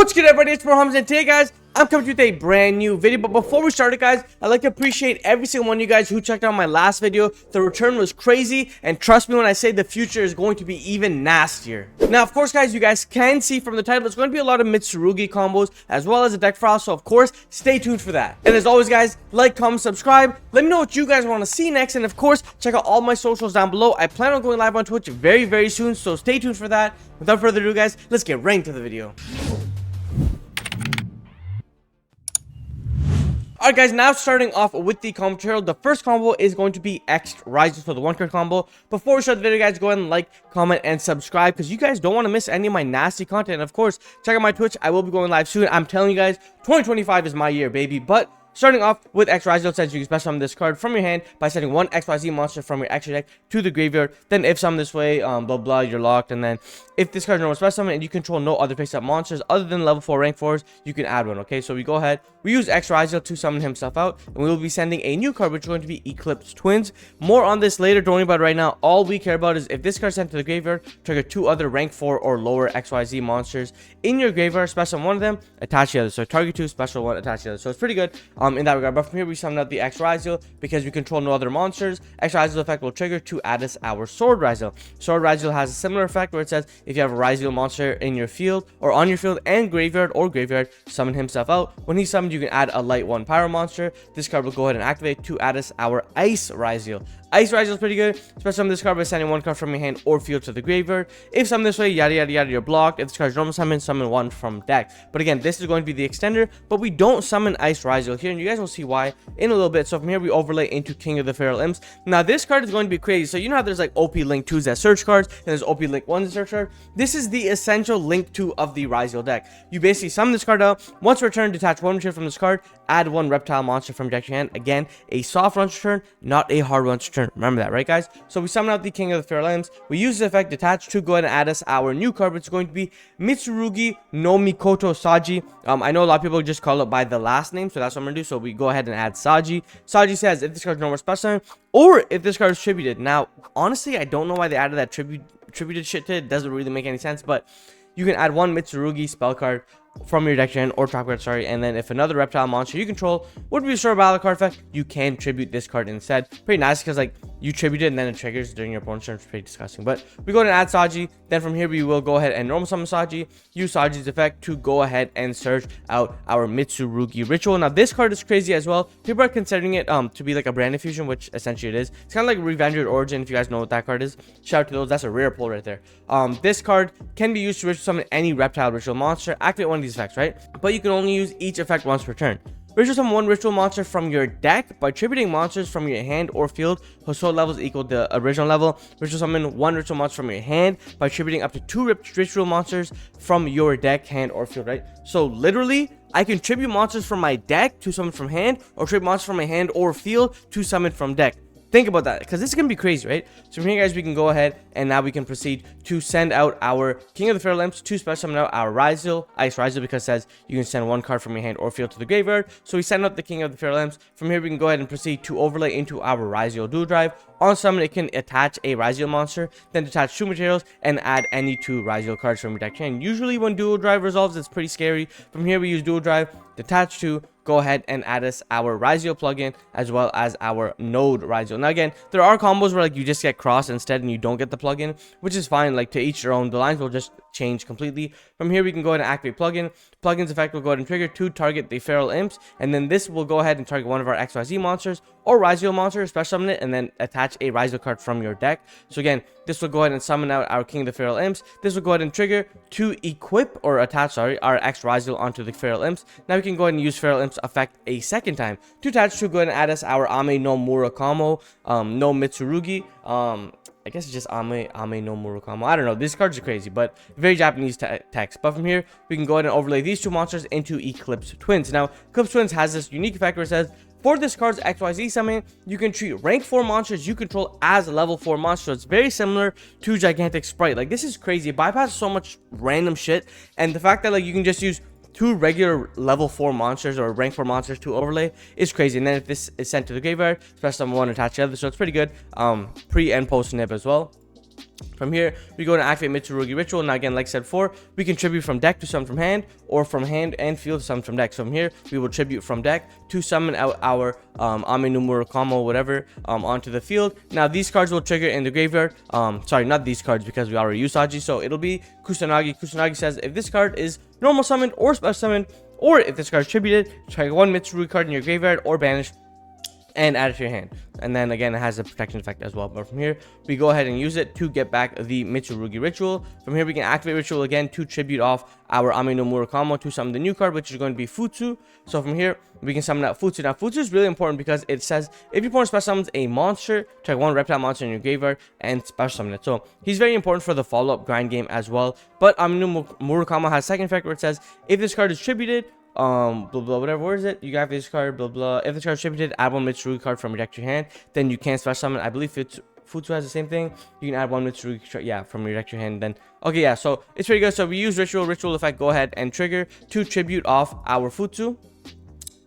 What's good, everybody? It's Mohammed, and today, guys, I'm coming with a brand new video. But before we start it, guys, I'd like to appreciate every single one of you guys who checked out my last video. The return was crazy, and trust me when I say the future is going to be even nastier. Now, of course, guys, you guys can see from the title, it's going to be a lot of Mitsurugi combos, as well as a deck file, so of course, stay tuned for that. And as always, guys, like, comment, subscribe. Let me know what you guys want to see next, and of course, check out all my socials down below. I plan on going live on Twitch very, very soon, so stay tuned for that. Without further ado, guys, let's get right into the video. Alright, guys, now starting off with the combo tutorial, the first combo is going to be Ext Ryzeal, so the one card combo. Before we start the video, guys, go ahead and like, comment, and subscribe, because you guys don't want to miss any of my nasty content. And of course, check out my Twitch. I will be going live soon. I'm telling you guys, 2025 is my year, baby. But starting off with Ext Ryzeal, says you can special summon this card from your hand by sending one XYZ monster from your extra deck to the graveyard. Then if summoned this way, blah blah, you're locked. And then if this card is normal special summon and you control no other face-up monsters other than level 4 rank 4s, you can add one. Okay, so we go ahead, we use Ext Ryzeal to summon himself out, and we will be sending a new card, which is going to be Eclipse Twins. More on this later, don't worry about it right now. All we care about is if this card is sent to the graveyard, trigger 2 other rank 4 or lower XYZ monsters in your graveyard, special summon one of them, attach the other. So target 2, special 1, attach the other. So it's pretty good in that regard. But from here, we summon out the Ext Ryzeal because we control no other monsters. Ext Ryzeal effect will trigger to add us our Sword Ryzeal. Sword Ryzeal has a similar effect where it says if you have a Ryzeal monster in your field or on your field and graveyard, summon himself out. When he's summoned, you can add a light 1 pyro monster. This card will go ahead and activate to add us our Ice Ryzeal. Ice Ryzeal is pretty good. Special summon this card by sending one card from your hand or field to the graveyard. If summoned this way, yada yada yada, you're blocked. If this card is normal summon one from deck. But again, this is going to be the extender, but we don't summon Ice Ryzeal here, and you guys will see why in a little bit. So from here, we overlay into King of the Feral Imps. Now this card is going to be crazy. So you know how there's like OP Link 2s as search cards, and there's OP Link 1s as search cards. This is the essential Link 2 of the Ryzeal deck. You basically summon this card out. Once returned, detach one material from this card, add one reptile monster from deck to your hand. Again, a soft launch return, not a hard launch return. Remember that, right, guys? So we summon out the King of the Feral Imps. We use the effect detach to go ahead and add us our new card, which is going to be Mitsurugi no Mikoto Saji. I know a lot of people just call it by the last name, so that's what I'm gonna do. So we go ahead and add Saji. Saji says if this card is normal special summon, or if this card is tributed. Now, honestly, I don't know why they added that tributed shit to it. It doesn't really make any sense, but you can add one Mitsurugi spell card from your deck to hand, or trap card, sorry, and then if another reptile monster you control would be restored by the card effect, you can tribute this card instead. Pretty nice, because like you tribute it and then it triggers during your opponent's turn. It's pretty disgusting. But we go ahead and add Saji. Then from here we will go ahead and normal summon Saji, use Saji's effect to go ahead and search out our Mitsurugi ritual. Now this card is crazy as well. People are considering it to be like a brand infusion, which essentially it is. It's kind of like Revenge Your Origin, if you guys know what that card is. Shout out to those. That's a rare pull right there. This card can be used to ritual summon any reptile ritual monster. Activate one of these effects, right? But you can only use each effect once per turn. Ritual summon one ritual monster from your deck by tributing monsters from your hand or field whose sword levels equal the original level. Ritual summon one ritual monster from your hand by tributing up to 2 ritual monsters from your deck, hand, or field, right? So literally, I can tribute monsters from my deck to summon from hand, or tribute monsters from my hand or field to summon from deck. Think about that, because this is going to be crazy, right? So from here, guys, we can go ahead and now we can proceed to send out our King of the Feral Imps to special summon out our Ryzeal, Ice Ryzeal, because it says you can send one card from your hand or field to the graveyard. So we send out the King of the Feral Imps. From here, we can go ahead and proceed to overlay into our Ryzeal Dual Drive. On summon, it can attach a Ryzeal monster, then detach 2 materials, and add any 2 Ryzeal cards from your deck. And usually when Dual Drive resolves, it's pretty scary. From here, we use Dual Drive, detach 2, go ahead and add us our Ryzeal plugin as well as our Node Ryzeal. Now again, there are combos where like you just get cross instead and you don't get the plugin, which is fine. Like to each their own. The lines will just change completely. From here, we can go ahead and activate plugin. Plugin's effect will go ahead and trigger to target the Feral Imps, and then this will go ahead and target one of our XYZ monsters or Ryzeal monster, special summon it, and then attach a Ryzeal card from your deck. So again, this will go ahead and summon out our King of the Feral Imps. This will go ahead and trigger to equip or attach, our Ext Ryzeal onto the Feral Imps. Now we can go ahead and use Feral Imps effect a second time to attach to go ahead and add us our Ame no Murakamo, no Mitsurugi. I guess it's just Ame no Murakamo. I don't know. These cards are crazy, but very Japanese text. But from here, we can go ahead and overlay these 2 monsters into Eclipse Twins. Now, Eclipse Twins has this unique effect where it says, for this card's XYZ summon, you can treat rank 4 monsters you control as level 4 monsters. So it's very similar to Gigantic Sprite. Like, this is crazy. It bypasses so much random shit. And the fact that, like, you can just use 2 regular level 4 monsters or rank 4 monsters to overlay is crazy. And then if this is sent to the graveyard, special summon one, attach the other. So it's pretty good. Pre and post nib as well. From here, we go to activate Mitsurugi Ritual. Now again, like I said before, we can tribute from deck to summon from hand, or from hand and field to summon from deck. So from here, we will tribute from deck to summon out our Ame no Murakamo, whatever, onto the field. Now these cards will trigger in the graveyard. Sorry, not these cards, because we already used Saji. So it'll be Kusanagi. Kusanagi says if this card is normal summoned or special summoned, or if this card is tributed, try one Mitsurugi card in your graveyard or banish and add it to your hand. And then again, it has a protection effect as well. But from here, we go ahead and use it to get back the Mitsurugi Ritual. From here, we can activate Ritual again to tribute off our Ame no Murakamo to summon the new card, which is going to be Futsu. So from here, we can summon out Futsu. Now Futsu is really important because it says if your opponent special summons a monster, try one reptile monster in your graveyard and special summon it. So he's very important for the follow-up grind game as well. But Ame no Murakamo has second effect where it says if this card is tributed, blah blah whatever, where is it, you got this card, blah blah, if this card is tributed, add one Mitsurugi card from your deck to your hand, then you can special summon. I believe Futsu has the same thing. You can add one Mitsurugi, yeah, from your deck to your hand. Then okay, yeah, so it's pretty good. So we use ritual effect, go ahead and trigger to tribute off our Futsu,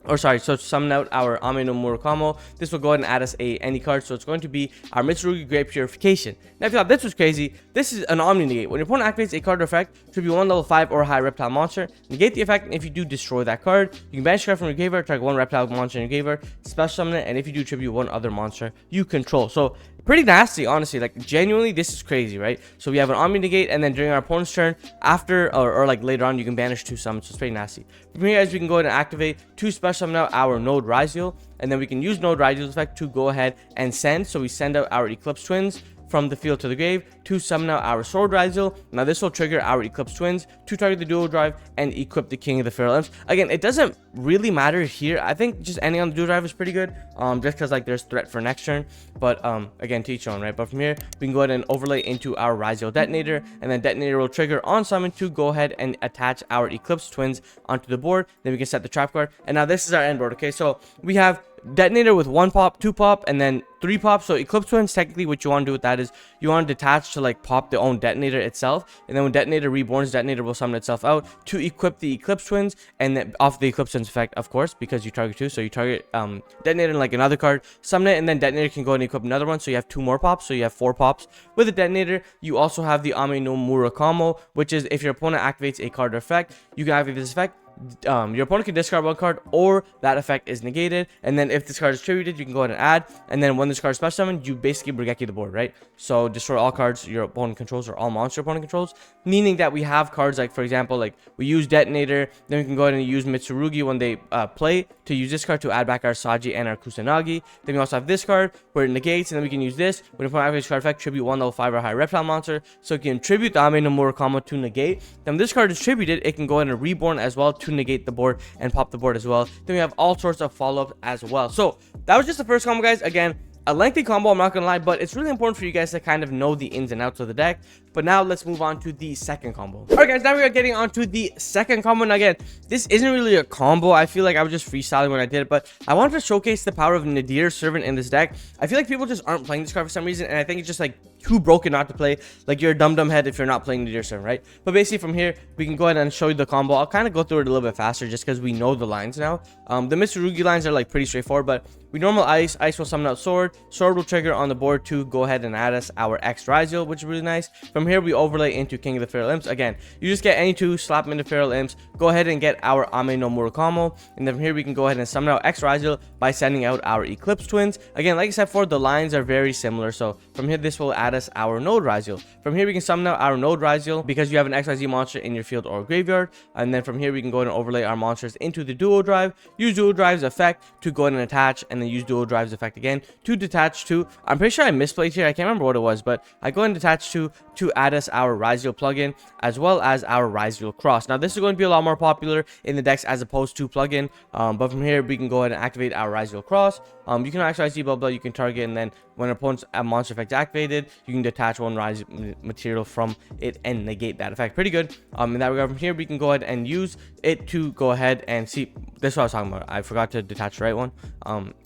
or sorry, so to summon out our Ame no Murakamo. This will go ahead and add us any card, so it's going to be our Mitsurugi Great Purification. Now if you thought this was crazy, this is an Omni Negate. When your opponent activates a card or effect, tribute one level 5 or higher reptile monster, negate the effect, and if you do, destroy that card. You can banish a card from your graveyard, target one reptile monster in your graveyard, special summon it, and if you do, tribute one other monster you control. So pretty nasty, honestly. Like genuinely, this is crazy, right? So we have an Omni Negate, and then during our opponent's turn, after or like later on, you can banish 2 summons. So it's pretty nasty. From here, guys, we can go ahead and activate 2 special summon out our Node Ryzeal, and then we can use Node Ryzeal's effect to go ahead and send. So we send out our Eclipse Twins from the field to the grave to summon out our Sword Ryzeal. Now this will trigger our Eclipse Twins to target the dual drive and equip the King of the Feral Imps. Again, it doesn't really matter here. I think just ending on the dual drive is pretty good, just because like there's threat for next turn. But again, to each own, right? But from here, we can go ahead and overlay into our Ryzeal Detonator, and then Detonator will trigger on summon to go ahead and attach our Eclipse Twins onto the board. Then we can set the trap card, and now this is our end board. Okay, so we have Detonator with 1 pop, 2 pop, and then 3 pop. So Eclipse Twins, technically what you want to do with that is you want to detach to like pop the own Detonator itself, and then when Detonator reborns, Detonator will summon itself out to equip the Eclipse Twins, and then off the Eclipse Twins effect, of course, because you target 2. So you target Detonator and like another card, summon it, and then Detonator can go and equip another one. So you have 2 more pops, so you have 4 pops with the Detonator. You also have the Ame no Murakamo, which is if your opponent activates a card or effect, you can activate this effect. Your opponent can discard 1 card, or that effect is negated, and then if this card is tributed, you can go ahead and add, and then when this card is special summoned, you basically Brigeki the board, right? So destroy all cards your opponent controls, or all monster opponent controls, meaning that we have cards like, for example, like we use Detonator, then we can go ahead and use Mitsurugi when they play to use this card to add back our Saji and our Kusanagi. Then we also have this card where it negates, and then we can use this when your opponent activates card effect, tribute 1 level 5 or higher reptile monster, so you can tribute the Ame no Murakamo to negate. Then when this card is tributed, it can go ahead and reborn as well to negate the board and pop the board as well. Then we have all sorts of follow-ups as well. So that was just the first combo, guys. Again, a lengthy combo, I'm not gonna lie, but it's really important for you guys to kind of know the ins and outs of the deck. But now let's move on to the second combo. All right, guys, now we are getting on to the second combo. And again, this isn't really a combo. I feel like I was just freestyling when I did it, but I wanted to showcase the power of Nadir Servant in this deck. I feel like people just aren't playing this card for some reason, and I think it's just like too broken not to play. Like you're a dumb head if you're not playing Nadir Servant, right? But basically from here, we can go ahead and show you the combo. I'll kind of go through it a little bit faster just because we know the lines now. The Mitsurugi lines are like pretty straightforward, but we normal ice will summon out Sword will trigger on the board to go ahead and add us our Ext Ryzeal, which is really nice. From here, we overlay into King of the Feral Imps. Again, you just get any 2, slap them into Feral Imps, go ahead and get our Ame no Murakamo, and then from here we can go ahead and summon out Ext Ryzeal by sending out our Eclipse Twins. Again, like I said before, the lines are very similar, so from here this will add us our Node Ryzeal. From here we can summon out our Node Ryzeal because you have an XYZ monster in your field or graveyard, and then from here we can go ahead and overlay our monsters into the Duo Drive, use Duo Drive's effect to go ahead and attach, and then use Duo Drive's effect again to detach to, I'm pretty sure I misplayed here, I can't remember what it was, but I go ahead and detach to add us our Ryzeal plugin as well as our Ryzeal Cross. Now this is going to be a lot more popular in the decks as opposed to plugin, but from here we can go ahead and activate our Ryzeal Cross. You can actually see blah blah, you can target, and then when opponent's monster effect activated, you can detach 1 Ryzeal material from it and negate that effect. Pretty good. In that regard, from here we can go ahead and use it to go ahead and see this is what I was talking about. I forgot to detach the right one.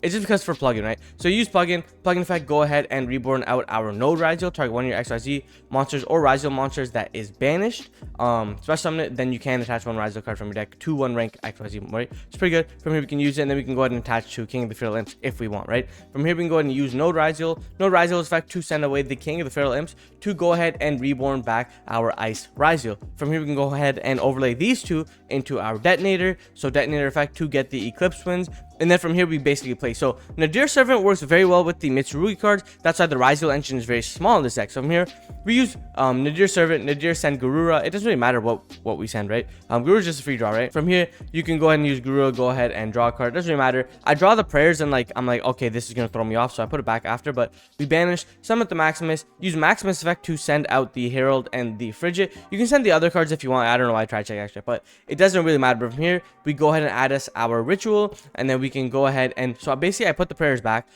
It's just because for plugin, right? So use plugin effect, go ahead and reborn out our node Ryzeal, target one of your XYZ monsters or Ryzeal monsters that is banished. Special summon it, then you can attach one Ryzeal card from your deck to one rank XYZ, right? It's pretty good. From here we can use it, and then we can go ahead and attach to King of the Feral Imps if we want, right? From here we can go ahead and use node Ryzeal. Node Ryzeal's effect to send away the King of the Feral Imps to go ahead and reborn back our Ice Ryzeal. From here we can go ahead and overlay these two into our detonator. So detonator effect to get the Eclipse Twins. And then from here we basically play. So Nadir Servant works very well with the Mitsurugi cards. That's why the Ryzeal engine is very small in this deck. So from here we use Nadir Servant, Nadir send Garura. It doesn't really matter what we send, right? Garura is just a free draw, right? From here you can go ahead and use Garura, go ahead and draw a card. It doesn't really matter. I draw the prayers and I'm like, okay, this is gonna throw me off, so I put it back after. But we banish, summon the Maximus, use Maximus effect to send out the Herald and the Frigid. You can send the other cards if you want. I don't know why I tried to check extra, but it doesn't really matter. But from here we go ahead and add us our ritual, and then we can go ahead and so basically I put the prayers back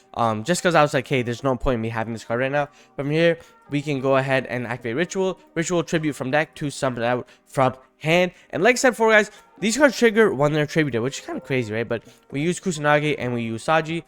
just because I was like, hey, there's no point in me having this card right now. From here we can go ahead and activate ritual tribute from deck to summon it out from hand. And like I said before, guys, these cards trigger when they're tributed, which is kind of crazy, right? But we use Kusanagi and we use Saji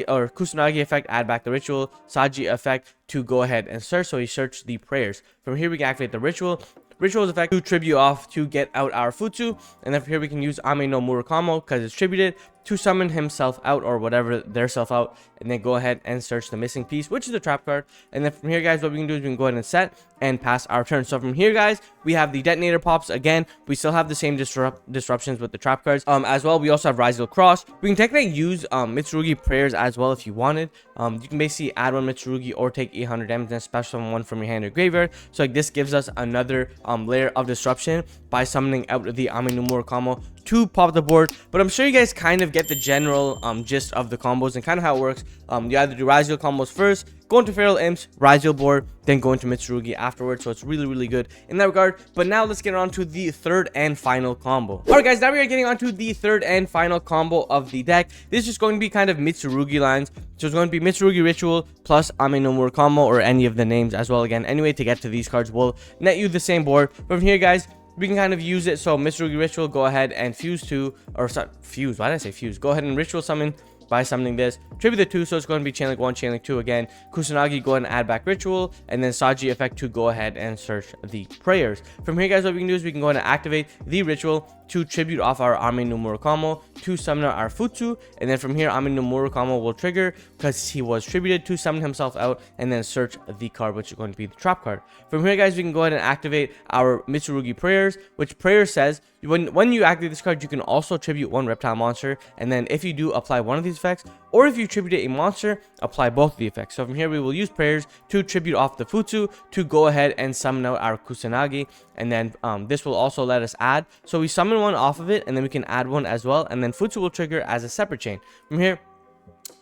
or Kusanagi effect, add back the ritual, Saji effect to go ahead and search. So we search the prayers. From here we can activate the ritual's effect to tribute off to get out our Futsu. And then from here we can use Ame no Murakamo because it's tributed to summon himself out or whatever their self out, and then go ahead and search the missing piece, which is the trap card. And then from here, guys, what we can do is we can go ahead and set and pass our turn. So from here, guys, we have the detonator pops again. We still have the same disruptions with the trap cards as well. We also have Ryzeal Cross. We can technically use Mitsurugi prayers as well if you wanted. You can basically add one Mitsurugi or take 800 damage and special summon one from your hand or graveyard. So like this gives us another layer of disruption by summoning out the Ame no Murakamo to pop the board. But I'm sure you guys kind of get the general gist of the combos and kind of how it works. You either do Ryzeal combos first, go into Feral Imps, Ryzeal board, then go into Mitsurugi afterwards. So it's really, really good in that regard. But now let's get on to the third and final combo. Alright, guys, now we are getting on to the third and final combo of the deck. This is going to be kind of Mitsurugi lines. So it's going to be Mitsurugi Ritual plus Ame no Murakamo or any of the names as well. Again, anyway, to get to these cards will net you the same board. From here, guys, we can kind of use it. So Mitsurugi Ritual, go ahead and fuse to, or sorry, fuse, why did I say fuse? Go ahead and ritual summon by summoning this. Tribute the two, so it's going to be Chain Link 1, Chain Link 2 again. Kusanagi, go ahead and add back ritual, and then Saji effect to go ahead and search the prayers. From here, guys, what we can do is we can go ahead and activate the ritual to tribute off our Ame no Murakamo to summon our Futsu, and then from here Ame no Murakamo will trigger because he was tributed to summon himself out and then search the card, which is going to be the trap card. From here, guys, we can go ahead and activate our Mitsurugi prayers, which prayer says when you activate this card, you can also tribute one reptile monster, and then if you do, apply one of these effects, or if you tribute a monster, apply both of the effects. So from here we will use prayers to tribute off the Futsu to go ahead and summon out our Kusanagi, and then this will also let us add, so we summon one off of it and then we can add one as well, and then Futsu will trigger as a separate chain. From here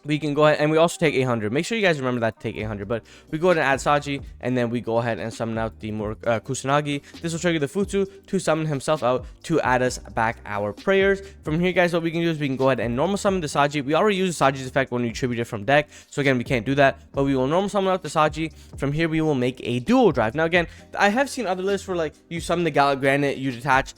we can go ahead and we also take 800. Make sure you guys remember that to take 800. But we go ahead and add Saji, and then we go ahead and summon out the Kusanagi. This will trigger the Futsu to summon himself out to add us back our prayers. From here, guys, what we can do is we can go ahead and normal summon the Saji. We already use Saji's effect when we tribute it from deck, so again we can't do that. But we will normal summon out the Saji. From here we will make a dual drive. Now again, I have seen other lists where like you summon the Gallic Granite, you detach,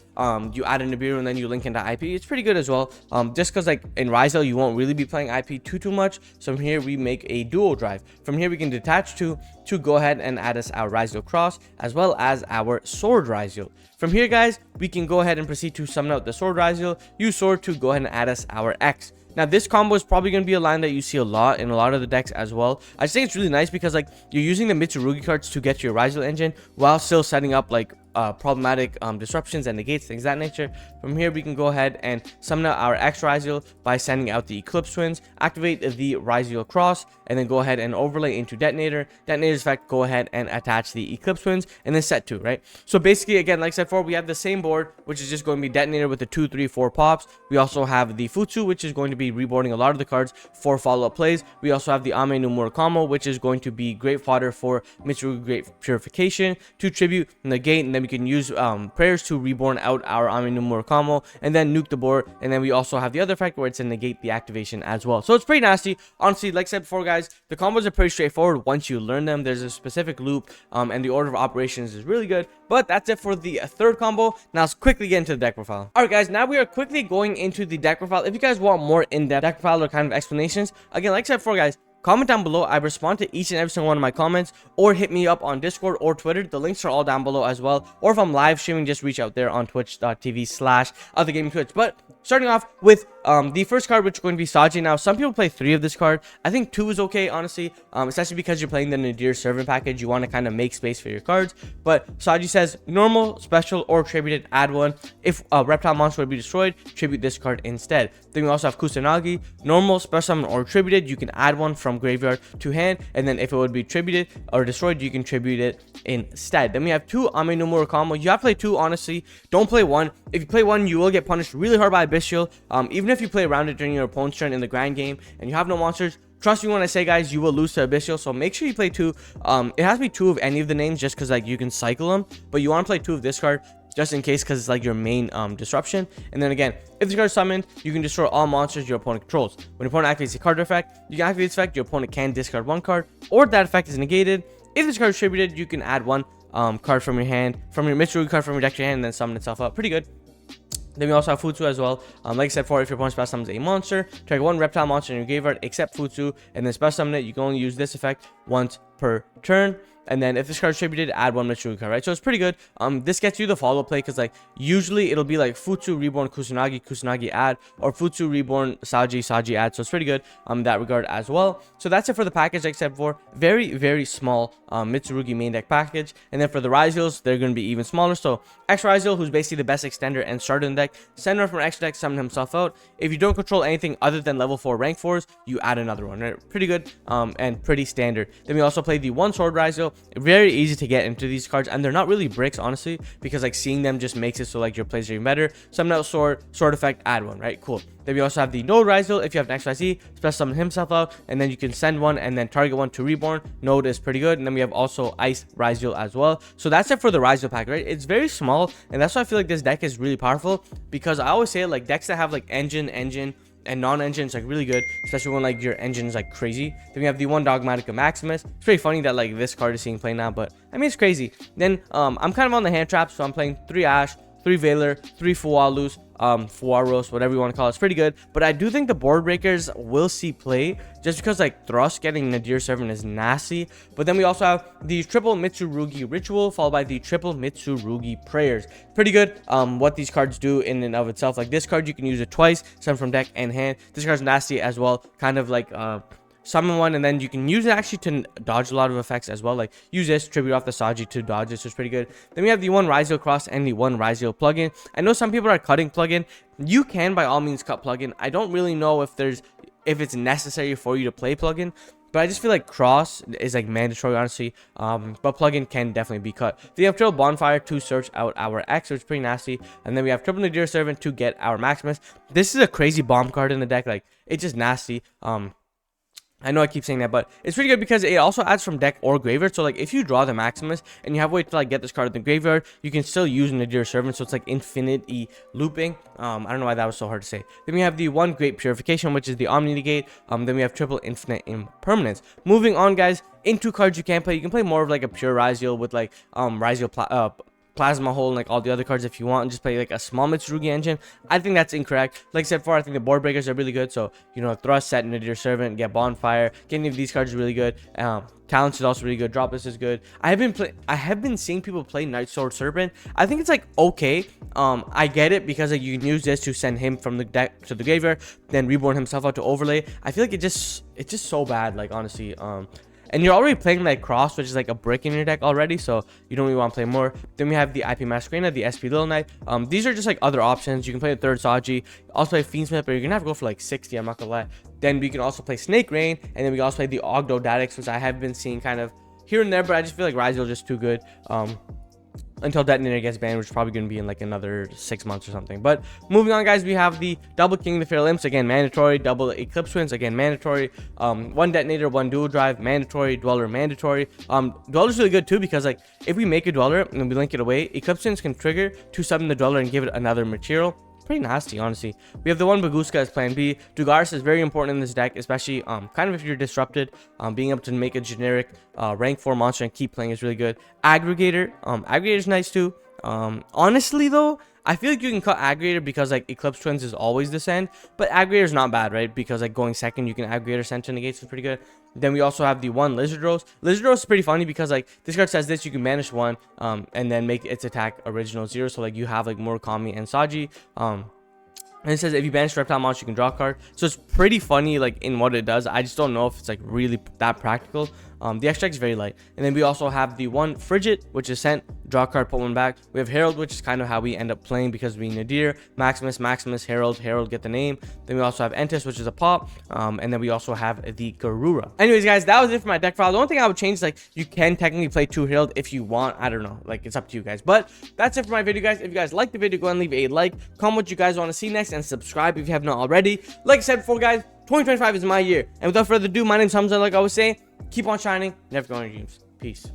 you add a Nadir, and then you link into IP. It's pretty good as well. Just because like in Ryzeal you won't really be playing IP too much. So from here we make a dual drive. From here we can detach to go ahead and add us our Ryzeal Cross as well as our Sword Ryzeal. From here, guys, we can go ahead and proceed to summon out the Sword Ryzeal, use Sword to go ahead and add us our Ext. Now, this combo is probably going to be a line that you see a lot in a lot of the decks as well. I just think it's really nice because, like, you're using the Mitsurugi cards to get your Ryzeal engine while still setting up, like, problematic disruptions and negates, things of that nature. From here, we can go ahead and summon out our Ext Ryzeal by sending out the Eclipse Twins, activate the Ryzeal Cross, and then go ahead and overlay into Detonator. Detonator's effect, go ahead and attach the Eclipse Twins, and then set 2, right? So basically, again, like I said before, we have the same board, which is just going to be Detonator with the 2, 3, 4 pops. We also have the Futsu, which is going to be reboarding a lot of the cards for follow-up plays. We also have the Ame no Murakamo, which is going to be great fodder for Mitsurugi Great Purification to tribute, negate, and then we can use prayers to reborn out our Ame no Murakamo and then nuke the board. And then we also have the other effect where it's a negate the activation as well. So it's pretty nasty. Honestly, like I said before, guys, the combos are pretty straightforward once you learn them. There's a specific loop, and the order of operations is really good. But that's it for the third combo. Now let's quickly get into the deck profile. Alright guys, now we are quickly going into the deck profile. If you guys want more in-depth deck profile or kind of explanations, again, like I said before guys, comment down below. I respond to each and every single one of my comments, or hit me up on Discord or Twitter. The links are all down below as well. Or if I'm live streaming, just reach out there on twitch.tv/othergamingtwitch. But starting off with the first card, which is going to be Saji. Now, some people play 3 of this card. I think 2 is okay, honestly, especially because you're playing the Nadir servant package. You want to kind of make space for your cards. But Saji says normal, special, or tributed, add 1. If a reptile monster would be destroyed, tribute this card instead. Then we also have Kusanagi, normal, special summon, or tributed. You can add 1 from graveyard to hand, and then if it would be tributed or destroyed, you can tribute it instead. Then we have 2 Ame no Mura combo. You have to play 2, honestly. Don't play 1. If you play 1, you will get punished really hard by Abyssal. Even if you play around it during your opponent's turn in the grand game and you have no monsters, trust me when I say guys, you will lose to Abyssal. So make sure you play 2. It has to be 2 of any of the names, just because like you can cycle them, but you want to play 2 of this card just in case, because it's like your main disruption. And then again, if this card is summoned, you can destroy all monsters your opponent controls. When your opponent activates a card effect, you can activate this effect, your opponent can discard 1 card, or that effect is negated. If this card is tributed, you can add 1 card from your hand, from your Mitsurugi card from your deck to your hand, and then summon itself up. Pretty good. Then we also have Futsu as well. Like I said before, if your opponent special summons a monster, target 1 reptile monster in your graveyard except Futsu, and then special summon it, you can only use this effect once per turn. And then if this card is tributed, add 1 Mitsurugi card, right? So it's pretty good. This gets you the follow play, because like usually it'll be like Futsu Reborn Kusanagi, Kusanagi add, or Futsu Reborn Saji, Saji add. So it's pretty good in that regard as well. So that's it for the package, except for very small Mitsurugi main deck package. And then for the Ryzeals, they're going to be even smaller. So Ext Ryzeal, who's basically the best extender and starter in the deck, send her from Ext deck, summon himself out. If you don't control anything other than level 4 rank 4s, you add another one, right? Pretty good and pretty standard. Then we also play the 1 Sword Ryzeal. Very easy to get into these cards, and they're not really bricks, honestly, because like seeing them just makes it so like your plays are even better. Summon out sword effect, add 1, right? Cool. Then we also have the Node Ryzeal. If you have an XYZ, special summon himself out, and then you can send 1 and then target 1 to reborn. Node is pretty good. And then we have also Ice Ryzeal as well. So that's it for the Ryzeal pack, right? It's very small, and that's why I feel like this deck is really powerful, because I always say like decks that have like engine and non-engine is like really good, especially when like your engine is like crazy. Then we have the 1 Dogmatica Maximus. It's pretty funny that like this card is seeing play now, but I mean it's crazy. Then I'm kind of on the hand trap, so I'm playing 3 Ash, 3 Valor, 3 Fualus, Fuaros, whatever you want to call it. It's pretty good, but I do think the board breakers will see play, just because like Thrust getting Nadir servant is nasty. But then we also have the triple Mitsurugi Ritual, followed by the triple Mitsurugi Prayers. Pretty good what these cards do in and of itself. Like this card, you can use it twice, summon from deck and hand. This card's nasty as well, kind of like summon 1, and then you can use it actually to dodge a lot of effects as well. Like use this, tribute off the Saji to dodge this, is pretty good. Then we have the 1 Ryzeal Cross and the 1 Ryzeal plugin. I know some people are cutting plugin. You can by all means cut plugin. I don't really know if it's necessary for you to play plugin, but I just feel like cross is like mandatory, honestly. But plugin can definitely be cut. Then we have triple Bonfire to search out our X, which is pretty nasty. And then we have triple Nadir Servant to get our Maximus. This is a crazy bomb card in the deck. Like it's just nasty. I know I keep saying that, but it's pretty good because it also adds from deck or graveyard. So like if you draw the Maximus and you have a way to like get this card in the graveyard, you can still use Nadir Servant. So it's like infinity looping. I don't know why that was so hard to say. Then we have the 1 Great Purification, which is the Omni Negate. Then we have triple Infinite Impermanence. Moving on, guys, into cards you can play. You can play more of like a pure Ryzeal with like Ryzeal Plasma Hole and like all the other cards if you want, and just play like a small Mitsurugi engine. I think that's incorrect. Like I said before, I think the board breakers are really good. So you know, Thrust, set Nadir Servant, get Bonfire, get any of these cards is really good. Talents is also really good. Drop List is good. I have been seeing people play Night Sword Serpent. I think it's like okay. I get it because like you can use this to send him from the deck to the graveyard, then reborn himself out to overlay. I feel like it's just so bad, like honestly. And you're already playing like Cross, which is like a brick in your deck already, so you don't really want to play more. Then we have the IP Masquerena, the SP Little Knight. These are just like other options. You can play the 3rd Saji, also play Fiendsmith, but you're gonna have to go for like 60, I'm not gonna lie. Then we can also play Snake Rain, and then we can also play the Ogdo Dadix, which I have been seeing kind of here and there, but I just feel like Ryzeal is just too good. Until Detonator gets banned, which is probably going to be in like another 6 months or something. But moving on, guys, we have the double King the Fair Imps, again mandatory. Double Eclipse Twins, again mandatory. 1 Detonator, 1 Dual Drive, mandatory. Dweller, mandatory. Dweller's really good too, because like if we make a Dweller and we link it away, Eclipse Twins can trigger to summon the Dweller and give it another material. pretty nasty, honestly. We have the one Baguska as plan B. Dugaris is very important in this deck, especially kind of if you're disrupted. Being able to make a generic rank 4 monster and keep playing is really good. Aggregator. Aggregator is nice too. Honestly though, I feel like you can cut Aggregator because like Eclipse Twins is always the send, but Aggregator is not bad, right? Because like going second, you can Aggregator send to negates is pretty good. Then we also have the one Lizard Rose. Lizard Rose is pretty funny because like this card says this, you can banish one, and then make its attack original 0. So like you have like Murakami and Saji. And it says if you banish reptile monster, you can draw a card. So it's pretty funny like in what it does. I just don't know if it's like really that practical. The extract is very light. And then we also have the one Frigid, which is sent, draw a card, put one back. We have Herald, which is kind of how we end up playing because we Nadir, Maximus, Herald, get the name. Then we also have Entis, which is a pop. And then we also have the Garura. Anyways, guys, that was it for my deck file. The only thing I would change is like you can technically play 2 Herald if you want. I don't know, like it's up to you guys. But that's it for my video, guys. If you guys like the video, go ahead and leave a like, comment what you guys want to see next, and subscribe if you have not already. Like I said before, guys, 2025 is my year. And without further ado, my name's Hamza. Like I was saying, keep on shining, never go on your dreams. Peace.